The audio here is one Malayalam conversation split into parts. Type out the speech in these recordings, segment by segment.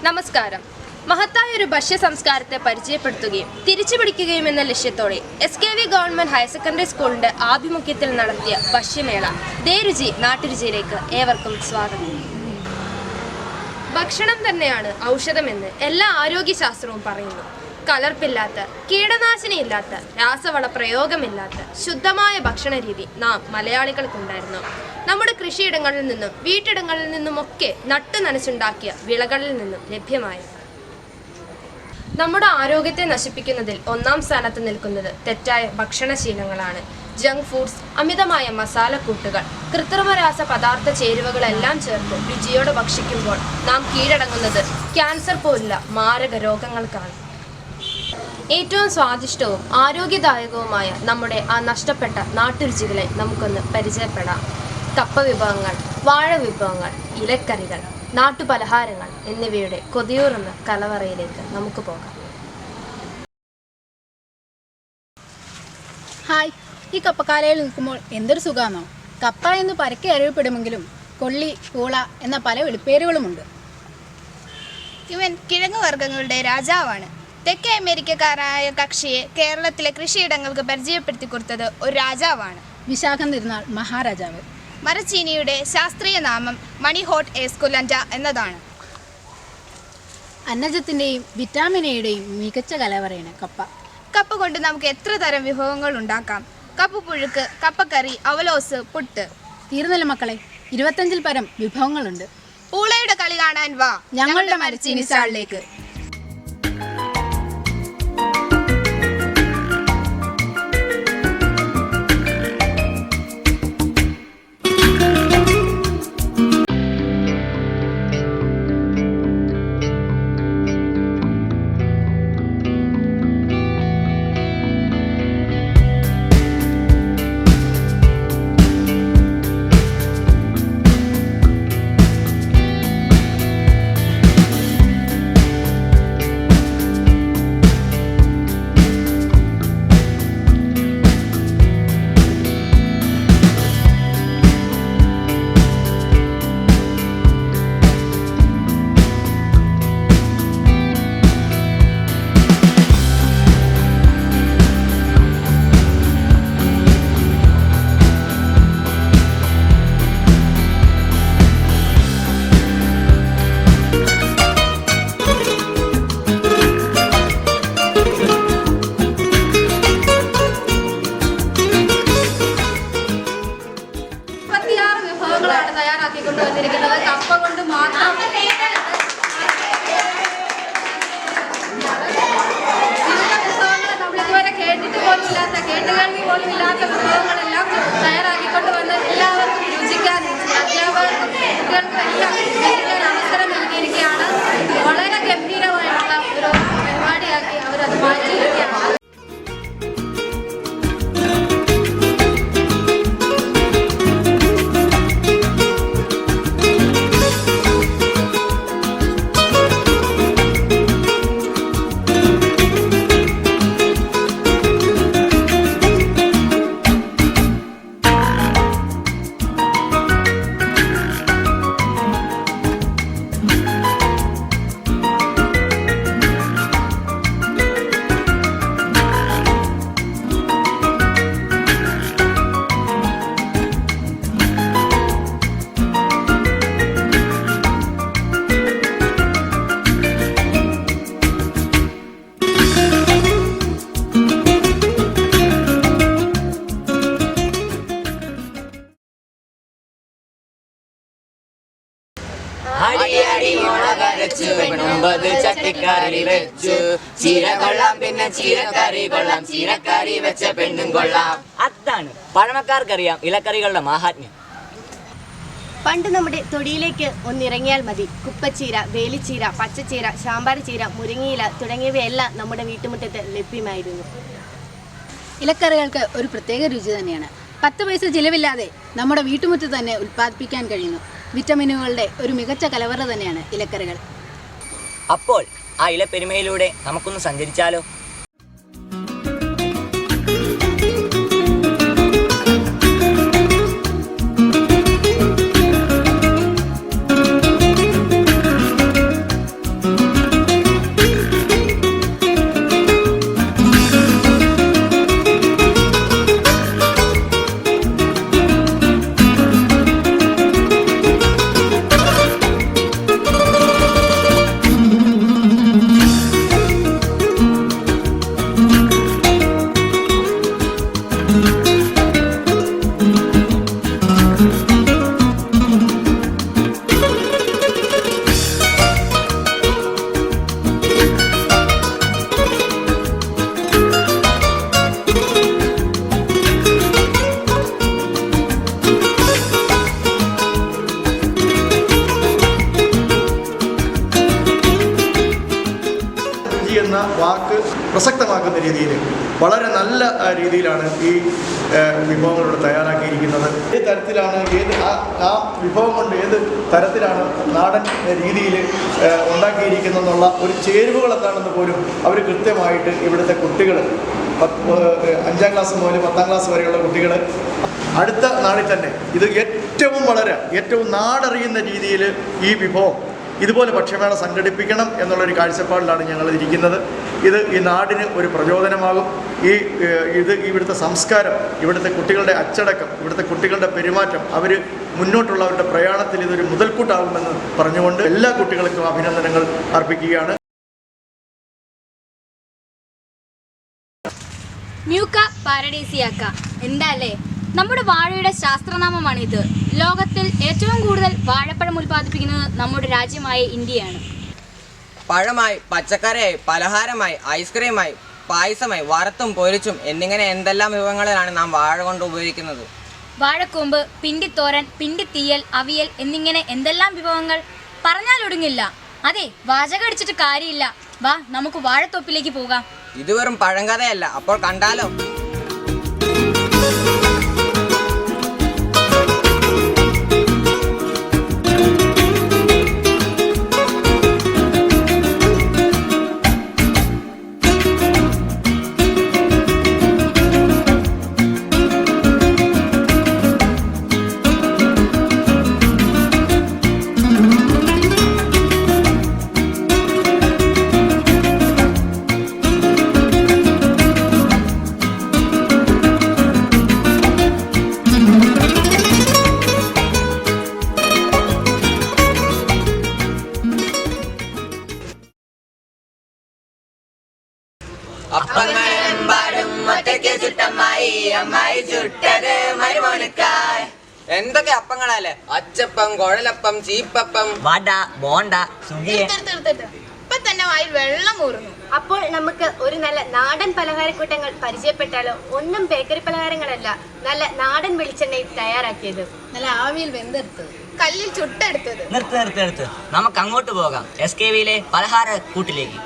നമസ്കാരം. മഹത്തായ ഒരു ഭക്ഷ്യ സംസ്കാരത്തെ പരിചയപ്പെടുത്തുകയും തിരിച്ചുപിടിക്കുകയും എന്ന ലക്ഷ്യത്തോടെ SKV ഗവൺമെന്റ് ഹയർ സെക്കൻഡറി സ്കൂളിന്റെ ആഭിമുഖ്യത്തിൽ നടത്തിയ ഭക്ഷ്യമേള രുചി നാട്ടുരുചിയിലേക്ക് ഏവർക്കും സ്വാഗതം. ഭക്ഷണം തന്നെയാണ് ഔഷധമെന്ന് എല്ലാ ആരോഗ്യശാസ്ത്രവും പറയുന്നു. കലർപ്പില്ലാത്ത, കീടനാശിനിയില്ലാത്ത, രാസവള പ്രയോഗമില്ലാത്ത ശുദ്ധമായ ഭക്ഷണ രീതി നാം മലയാളികൾക്കുണ്ടായിരുന്നു. നമ്മുടെ കൃഷിയിടങ്ങളിൽ നിന്നും വീട്ടിടങ്ങളിൽ നിന്നുമൊക്കെ നട്ടു നനച്ചുണ്ടാക്കിയ വിളകളിൽ നിന്നും ലഭ്യമായിരുന്നു. നമ്മുടെ ആരോഗ്യത്തെ നശിപ്പിക്കുന്നതിൽ ഒന്നാം സ്ഥാനത്ത് നിൽക്കുന്നത് തെറ്റായ ഭക്ഷണശീലങ്ങളാണ്. ജങ്ക് ഫുഡ്സ്, അമിതമായ മസാലക്കൂട്ടുകൾ, കൃത്രിമരാസ പദാർത്ഥ ചേരുവകളെല്ലാം ചേർത്ത് രുചിയോടെ ഭക്ഷിക്കുമ്പോൾ നാം കീഴടങ്ങുന്നത് ക്യാൻസർ പോലുള്ള മാരക രോഗങ്ങൾക്കാണ്. ഏറ്റവും സ്വാദിഷ്ടവും ആരോഗ്യദായകവുമായ നമ്മുടെ ആ നഷ്ടപ്പെട്ട നാട്ടുരുചികളെ നമുക്കൊന്ന് പരിചയപ്പെടാം. കപ്പ വിഭവങ്ങൾ, വാഴ വിഭവങ്ങൾ, ഇലക്കറികൾ, നാട്ടുപലഹാരങ്ങൾ എന്നിവയുടെ കൊതിയൂറുന്ന കലവറയിലേക്ക് നമുക്ക് പോകാം. ഹായ്, ഈ കപ്പക്കാലയിൽ നിൽക്കുമ്പോൾ എന്തൊരു സുഖമാണോ. കപ്പ എന്ന് പരക്കെ അറിയപ്പെടുമെങ്കിലും കൊള്ളി, പൂള എന്ന പല വെളിപ്പേരുകളുമുണ്ട്. ഇവൻ കിഴങ്ങു വർഗ്ഗങ്ങളുടെ രാജാവാണ്. തെക്കേ അമേരിക്കക്കാരായ കക്ഷിയെ കേരളത്തിലെ കൃഷിയിടങ്ങൾക്ക് പരിചയപ്പെടുത്തി കൊടുത്തത് ഒരു രാജാവാണ്, വിശാഖം തിരുനാൾ മഹാരാജാവ്. മരച്ചീനിയുടെ ശാസ്ത്രീയ നാമം മണിഹോട്ട് എസ്കുലൻഡ എന്നതാണ്. അന്നജത്തിൻ്റെയും വിറ്റാമിൻ എയുടെയും മികച്ച കലവറയാണ് കപ്പ. കപ്പ കൊണ്ട് നമുക്ക് എത്ര തരം വിഭവങ്ങൾ ഉണ്ടാക്കാം. കപ്പ പുഴുക്ക്, കപ്പക്കറി, അവലോസ്, പുട്ട്. തീർന്നില്ല മക്കളെ, 25-ൽ പരം വിഭവങ്ങളുണ്ട്. പൂളയുടെ കളി കാണാൻ വാ ഞങ്ങളുടെ മരച്ചീനി സ്റ്റാളിലേക്ക്. തയ്യാറാക്കിക്കൊണ്ട് വന്നിരിക്കുന്നത് കപ്പ കൊണ്ട് മാത്രം. വിവിധ വിഭവങ്ങൾ നമ്മളിതുവരെ കേട്ടിട്ട് പോലും ഇല്ലാത്ത, കേട്ടുകേൾവി പോലും ഇല്ലാത്ത വിഭവങ്ങളെല്ലാം തയ്യാറാക്കിക്കൊണ്ട് വന്ന് എല്ലാവർക്കും രുചിക്കാൻ, അധ്യാപകർക്കും കുട്ടികൾക്കും എല്ലാം രുചിക്കാൻ അവസരം നൽകിയിരിക്കുകയാണ്. വളരെ ഗംഭീരമായിട്ടുള്ള ഒരു പരിപാടിയാക്കി അവരത് മാറ്റിയിരിക്കുകയാണ്. ചട്ടിക്കറി വെച്ചു, ചീര കൊള്ളാം, പിന്നെ ചീരക്കറി കൊള്ളാം, ചീരക്കറി വെച്ച പെണ്ണും കൊള്ളാം. അതാണ് പഴമക്കാർക്കറിയാം ഇലക്കറികളുടെ മാഹാത്മ്യം. പണ്ട് നമ്മുടെ തൊടിയിലേക്ക് ഒന്നിറങ്ങിയാൽ മതി, കുപ്പച്ചീര, വേലിച്ചീര, പച്ചച്ചീര, സാമ്പാർ ചീര, മുരിങ്ങയില തുടങ്ങിയവയെല്ലാം നമ്മുടെ വീട്ടുമുറ്റത്ത് ലഭ്യമായിരുന്നു. ഇലക്കറികൾക്ക് ഒരു പ്രത്യേക രുചി തന്നെയാണ്. 10 പൈസ ചിലവില്ലാതെ നമ്മുടെ വീട്ടുമുറ്റത്ത് തന്നെ ഉൽപ്പാദിപ്പിക്കാൻ കഴിയുന്നു. വിറ്റമിനുകളുടെ ഒരു മികച്ച കലവറ തന്നെയാണ് ഇലക്കറികൾ. അപ്പോൾ ആ ഇലപ്പെരുമയിലൂടെ നമുക്കൊന്ന് സഞ്ചരിച്ചാലോ? പ്രസക്തമാക്കുന്ന രീതിയിൽ വളരെ നല്ല രീതിയിലാണ് ഈ വിഭവങ്ങളിവിടെ തയ്യാറാക്കിയിരിക്കുന്നത്. ഏത് തരത്തിലാണ് ആ വിഭവം കൊണ്ട് ഏത് തരത്തിലാണ് നാടൻ രീതിയിൽ ഉണ്ടാക്കിയിരിക്കുന്നതെന്നുള്ള ഒരു ചേരുവകൾ എന്താണെന്ന് പോലും അവർ കൃത്യമായിട്ട് ഇവിടുത്തെ കുട്ടികൾ 5ാം ക്ലാസ് മുതൽ 10ാം ക്ലാസ് വരെയുള്ള കുട്ടികൾ അടുത്ത നാളിൽ തന്നെ ഇത് ഏറ്റവും നാടറിയുന്ന രീതിയിൽ ഈ വിഭവം ഇതുപോലെ ഭക്ഷ്യമേള സംഘടിപ്പിക്കണം എന്നുള്ളൊരു കാഴ്ചപ്പാടിലാണ് ഞങ്ങൾ ഇരിക്കുന്നത്. ഇത് ഈ നാടിന് ഒരു പ്രചോദനമാകും. ഇവിടുത്തെ സംസ്കാരം, ഇവിടുത്തെ കുട്ടികളുടെ അച്ചടക്കം, ഇവിടുത്തെ കുട്ടികളുടെ പെരുമാറ്റം, അവർ മുന്നോട്ടുള്ളവരുടെ പ്രയാണത്തിൽ ഇതൊരു മുതൽക്കൂട്ടാകുമെന്ന് പറഞ്ഞുകൊണ്ട് എല്ലാ കുട്ടികൾക്കും അഭിനന്ദനങ്ങൾ അർപ്പിക്കുകയാണ്. മ്യൂക്ക പാരഡീസിയാക്ക എന്താല്ലേ, നമ്മുടെ വാഴയുടെ ശാസ്ത്രനാമമാണിത്. ലോകത്തിൽ ഏറ്റവും കൂടുതൽ വാഴപ്പഴം ഉൽപ്പാദിപ്പിക്കുന്നത് നമ്മുടെ രാജ്യമായ ഇന്ത്യയാണ്. പഴമായി, പച്ചക്കറിയായി, പലഹാരമായി, ഐസ്ക്രീമായി, പായസമായി, വറുത്തും പൊരിച്ചും എന്നിങ്ങനെ എന്തെല്ലാം വിഭവങ്ങളിലാണ് നാം വാഴ കൊണ്ട് ഉപയോഗിക്കുന്നത്. വാഴക്കൂമ്പ്, പിണ്ടിത്തോരൻ, പിണ്ടിത്തീയൽ, അവിയൽ എന്നിങ്ങനെ എന്തെല്ലാം വിഭവങ്ങൾ പറഞ്ഞാലൊടുങ്ങില്ല. അതെ, വാചകം അടിച്ചിട്ട് കാര്യമില്ല. വാ, നമുക്ക് വാഴത്തോപ്പിലേക്ക് പോകാം. ഇത് വെറും പഴങ്കഥയല്ല, അപ്പോൾ കണ്ടാലോ? എന്തൊക്കെ അപ്പങ്ങളല്ലേ? അച്ചപ്പം, കുഴലപ്പം, ചീപ്പപ്പം, വട, ബോണ്ട, സുഖിയ. ഇപ്പൊ തന്നെ വായിൽ വെള്ളം ഊറുന്നു. അപ്പോൾ നമുക്ക് ഒരു നല്ല നാടൻ പലഹാരക്കൂട്ടങ്ങൾ പരിചയപ്പെട്ടാലോ? ഒന്നും ബേക്കറി പലഹാരങ്ങളല്ല, നല്ല നാടൻ വെളിച്ചെണ്ണയിൽ തയ്യാറാക്കിയത്, നല്ല ആവിയിൽ വെന്തെടുത്തത്, കല്ലിൽ ചുട്ടെടുത്തത്. നിർത്ത് നമുക്ക് അങ്ങോട്ട് പോകാം, SKVയിലെ പലഹാര കൂട്ടിലേക്ക്.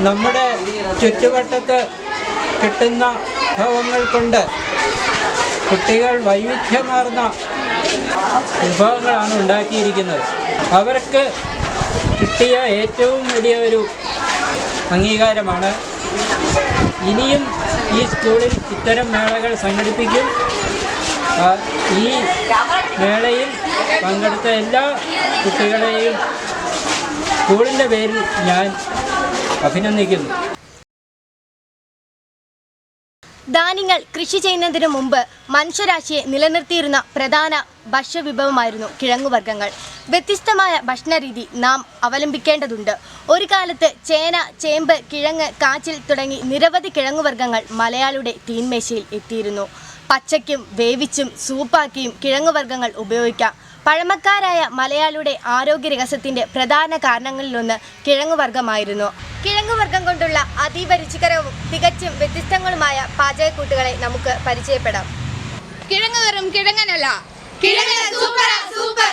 നമ്മുടെ ചുറ്റുവട്ടത്ത് കിട്ടുന്ന വിഭവങ്ങൾ കൊണ്ട് കുട്ടികൾ വൈവിധ്യമാർന്ന വിഭവങ്ങളാണ് ഉണ്ടാക്കിയിരിക്കുന്നത്. അവർക്ക് കിട്ടിയ ഏറ്റവും വലിയ ഒരു അംഗീകാരമാണ്. ഇനിയും ഈ സ്കൂളിൽ ഇത്തരം മേളകൾ സംഘടിപ്പിക്കും. ഈ മേളയിൽ പങ്കെടുത്ത എല്ലാ കുട്ടികളെയും സ്കൂളിൻ്റെ പേരിൽ ഞാൻ അഭിനന്ദിക്കുന്നു. ധാന്യങ്ങൾ കൃഷി ചെയ്യുന്നതിനു മുമ്പ് മനുഷ്യരാശിയെ നിലനിർത്തിയിരുന്ന പ്രധാന ഭക്ഷ്യവിഭവമായിരുന്നു കിഴങ്ങുവർഗ്ഗങ്ങൾ. വ്യത്യസ്തമായ ഭക്ഷണരീതി നാം അവലംബിക്കേണ്ടതുണ്ട്. ഒരു കാലത്ത് ചേന, ചേമ്പ്, കിഴങ്ങ്, കാച്ചിൽ തുടങ്ങി നിരവധി കിഴങ്ങുവർഗ്ഗങ്ങൾ മലയാളിയുടെ തീന്മേശയിൽ എത്തിയിരുന്നു. പച്ചയ്ക്കും വേവിച്ചും സൂപ്പാക്കിയും കിഴങ്ങുവർഗ്ഗങ്ങൾ ഉപയോഗിക്കാം. പഴമക്കാരായ മലയാളിയുടെ ആരോഗ്യ രഹസ്യത്തിൻ്റെ പ്രധാന കാരണങ്ങളിലൊന്ന് കിഴങ്ങുവർഗ്ഗമായിരുന്നു. കിഴങ്ങുവർഗ്ഗം കൊണ്ടുള്ള അതീവ രുചികരവും തികച്ചും വ്യത്യസ്തങ്ങളുമായ പാചകക്കൂട്ടുകളെ നമുക്ക് പരിചയപ്പെടാം. കിഴങ്ങ് വെറും കിഴങ്ങനല്ല, കിഴങ്ങ് സൂപ്പർ.